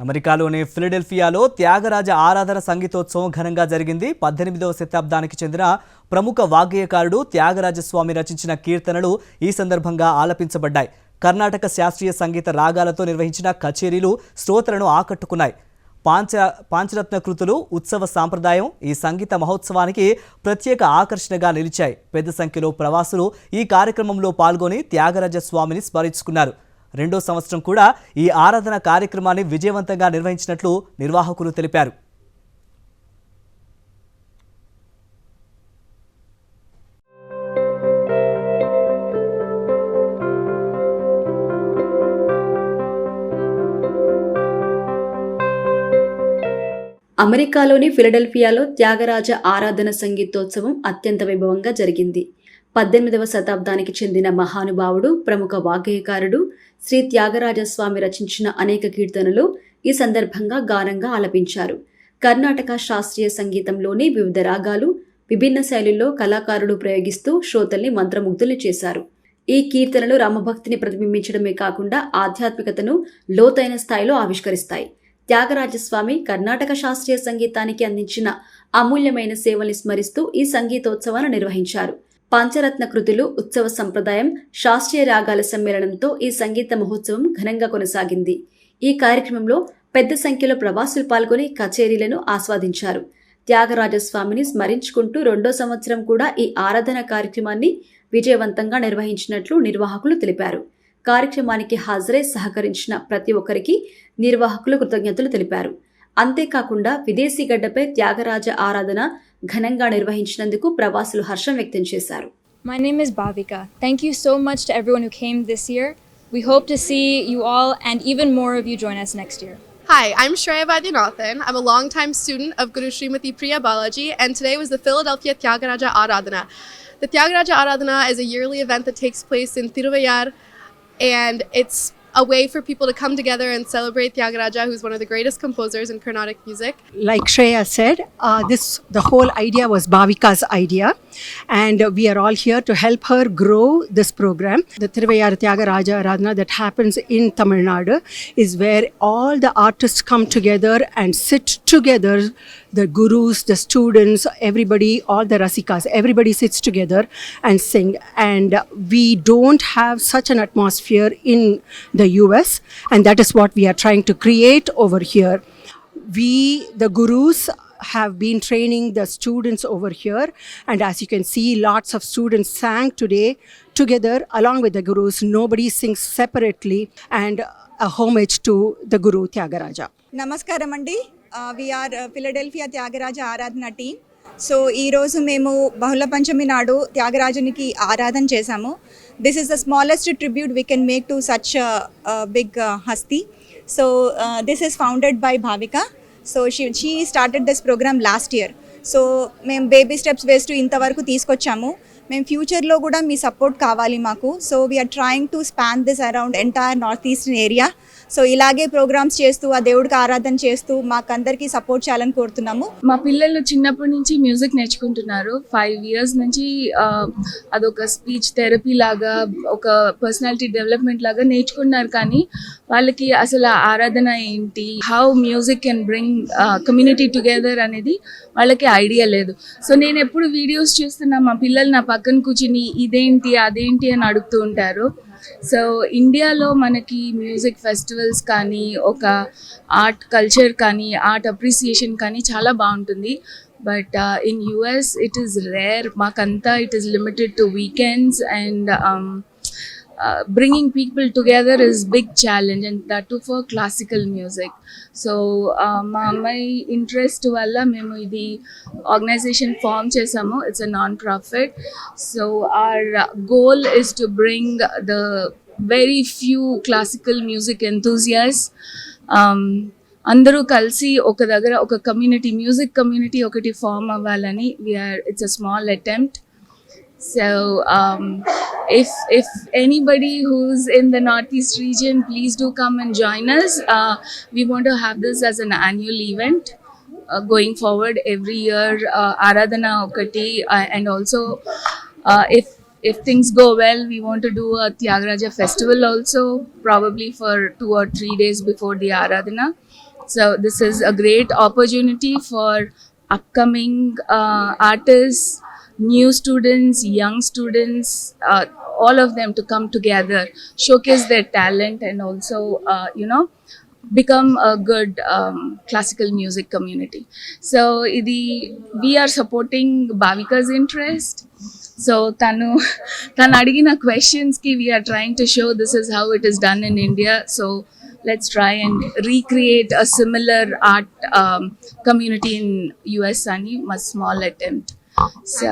అమెరికాలోని ఫిలడెల్ఫియాలో త్యాగరాజ ఆరాధన సంగీతోత్సవం ఘనంగా జరిగింది. 18వ శతాబ్దానికి చెందిన ప్రముఖ వాగ్గేయకారుడు త్యాగరాజస్వామి రచించిన కీర్తనలు ఈ సందర్భంగా ఆలపించబడ్డాయి. కర్ణాటక శాస్త్రీయ సంగీత రాగాలతో నిర్వహించిన కచేరీలు శ్రోతలను ఆకట్టుకున్నాయి. పాంచరత్న కృతులు, ఉత్సవ సాంప్రదాయం ఈ సంగీత మహోత్సవానికి ప్రత్యేక ఆకర్షణగా నిలిచాయి. పెద్ద సంఖ్యలో ప్రవాసులు ఈ కార్యక్రమంలో పాల్గొని త్యాగరాజస్వామిని స్మరించుకున్నారు. రెండో సంవత్సరం కూడా ఈ ఆరాధన కార్యక్రమాన్ని విజయవంతంగా నిర్వహించినట్లు నిర్వాహకులు తెలిపారు. అమెరికాలోని ఫిలడెల్ఫియాలో త్యాగరాజ ఆరాధన సంగీతోత్సవం అత్యంత వైభవంగా జరిగింది. 18వ శతాబ్దానికి చెందిన మహానుభావుడు, ప్రముఖ వాగ్గేయకారుడు శ్రీ త్యాగరాజస్వామి రచించిన అనేక కీర్తనలు ఈ సందర్భంగా గానంగా ఆలపించారు. కర్ణాటక శాస్త్రీయ సంగీతంలోని వివిధ రాగాలు, విభిన్న శైలుల్లో కళాకారులు ప్రయోగిస్తూ శ్రోతల్ని మంత్రముగ్ధుల్ని చేశారు. ఈ కీర్తనలు రామభక్తిని ప్రతిబింబించడమే కాకుండా ఆధ్యాత్మికతను లోతైన స్థాయిలో ఆవిష్కరిస్తాయి. త్యాగరాజస్వామి కర్ణాటక శాస్త్రీయ సంగీతానికి అందించిన అమూల్యమైన సేవల్ని స్మరిస్తూ ఈ సంగీతోత్సవాన్ని నిర్వహించారు. పంచరత్న కృతులు, ఉత్సవ సంప్రదాయం, శాస్త్రీయ రాగాల సమ్మేళనంతో ఈ సంగీత మహోత్సవం ఘనంగా కొనసాగింది. ఈ కార్యక్రమంలో పెద్ద సంఖ్యలో ప్రవాసులు పాల్గొని కచేరీలను ఆస్వాదించారు. త్యాగరాజస్వామిని స్మరించుకుంటూ రెండో సంవత్సరం కూడా ఈ ఆరాధన కార్యక్రమాన్ని విజయవంతంగా నిర్వహించినట్లు నిర్వాహకులు తెలిపారు. కార్యక్రమానికి హాజరై సహకరించిన ప్రతి ఒక్కరికి నిర్వాహకులు కృతజ్ఞతలు తెలిపారు. అంతేకాకుండా విదేశీ గడ్డపై త్యాగరాజ ఆరాధన ఘనంగా నిర్వహించినందుకు ప్రవాసులు హర్షం వ్యక్తం చేశారు. My name is Bhavika. Thank you so much to everyone who came this year. We hope to see you all and even more of you join us next year. Hi, I'm Shreya Vaidyanathan. I'm a longtime student of Guru Srimati Priya Balaji, and today was the Philadelphia Tyagaraja Aradhana. The Tyagaraja Aradhana is a yearly event that takes place in Tiruvayar, and it's a way for people to come together and celebrate Tyagaraja, who's one of the greatest composers in Carnatic music. Like Shreya said, the whole idea was Bhavika's idea, and we are all here to help her grow this program. The Tiruvayar Tyagaraja Aradhana that happens in Tamil Nadu is where all the artists come together and sit together. The gurus, the students, everybody, all the rasikas, everybody sits together and sing. And we don't have such an atmosphere in the US, and that is what we are trying to create over here. We, the gurus, have been training the students over here, and as you can see, lots of students sang today together along with the gurus. Nobody sings separately, and a homage to the Guru Tyagaraja. నమస్కారం అండి. We are Philadelphia Tyagaraja ఆరాధన team. So ఈరోజు మేము బహుళ పంచమి నాడు త్యాగరాజునికి ఆరాధన చేశాము. This is the smallest tribute we can make to such big హస్తి. So this is founded by Bhavika. So she started this program last year. So మేము బేబీ స్టెప్స్ వేస్తూ ఇంతవరకు తీసుకొచ్చాము. మేము ఫ్యూచర్లో కూడా మీ సపోర్ట్ కావాలి మాకు. So we're trying to span this around entire north eastern area. So ఇలాగే ప్రోగ్రామ్స్ చేస్తూ ఆ దేవుడికి ఆరాధన చేస్తూ మాకందరికీ సపోర్ట్ చేయాలని కోరుతున్నాము. మా పిల్లలు చిన్నప్పటి నుంచి మ్యూజిక్ నేర్చుకుంటున్నారు. 5 years నుంచి అదొక స్పీచ్ థెరపీ లాగా, ఒక పర్సనాలిటీ డెవలప్మెంట్ లాగా నేర్చుకున్నారు. కానీ వాళ్ళకి అసలు ఆరాధన ఏంటి, how music can bring community together అనేది వాళ్ళకి ఐడియా లేదు. సో నేను ఎప్పుడు వీడియోస్ చూస్తున్నా, మా పిల్లలు నా పక్కన కూర్చుని ఇదేంటి అదేంటి అని అడుగుతూ ఉంటారు. సో ఇండియాలో మనకి మ్యూజిక్ ఫెస్టివల్స్ కానీ, ఒక ఆర్ట్ కల్చర్ కానీ, ఆర్ట్ అప్రిసియేషన్ కానీ చాలా బాగుంటుంది. But in US it is rare. మాకంతా it is limited to weekends, and bringing people together is big challenge, and that too for classical music. So మా అమ్మాయి interest వల్ల మేము ఇది ఆర్గనైజేషన్ ఫామ్ చేసాము. It's a non-profit. So our goal is to bring the very few classical music enthusiasts, అందరూ కలిసి ఒక దగ్గర ఒక కమ్యూనిటీ, మ్యూజిక్ కమ్యూనిటీ ఒకటి ఫామ్ అవ్వాలని it's a small attempt. So if anybody who's in the Northeast region, please do come and join us. We want to have this as an annual event going forward every year. Aradhana okati, and also if things go well, we want to do a Tyagaraja festival also, probably for 2 or 3 days before the Aradhana. So this is a great opportunity for upcoming artists, new students, young students, all of them to come together, showcase their talent, and also become a good classical music community. So we are supporting Bhavika's interest. So tanu adigina questions ki we are trying to show this is how it is done in India. So let's try and recreate a similar art community in US ani a small attempt. So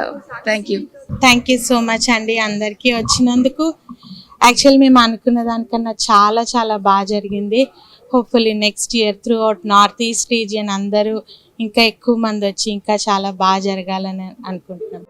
thank you. Thank you so much అండి అందరికీ వచ్చినందుకు. Actual మేము అనుకున్న దానికన్నా చాలా చాలా బాగా జరిగింది. Hopefully next year through out north east region అందరూ ఇంకా ఎక్కువ మంది వచ్చి ఇంకా చాలా బాగా జరగాలని అనుకుంటున్నాం.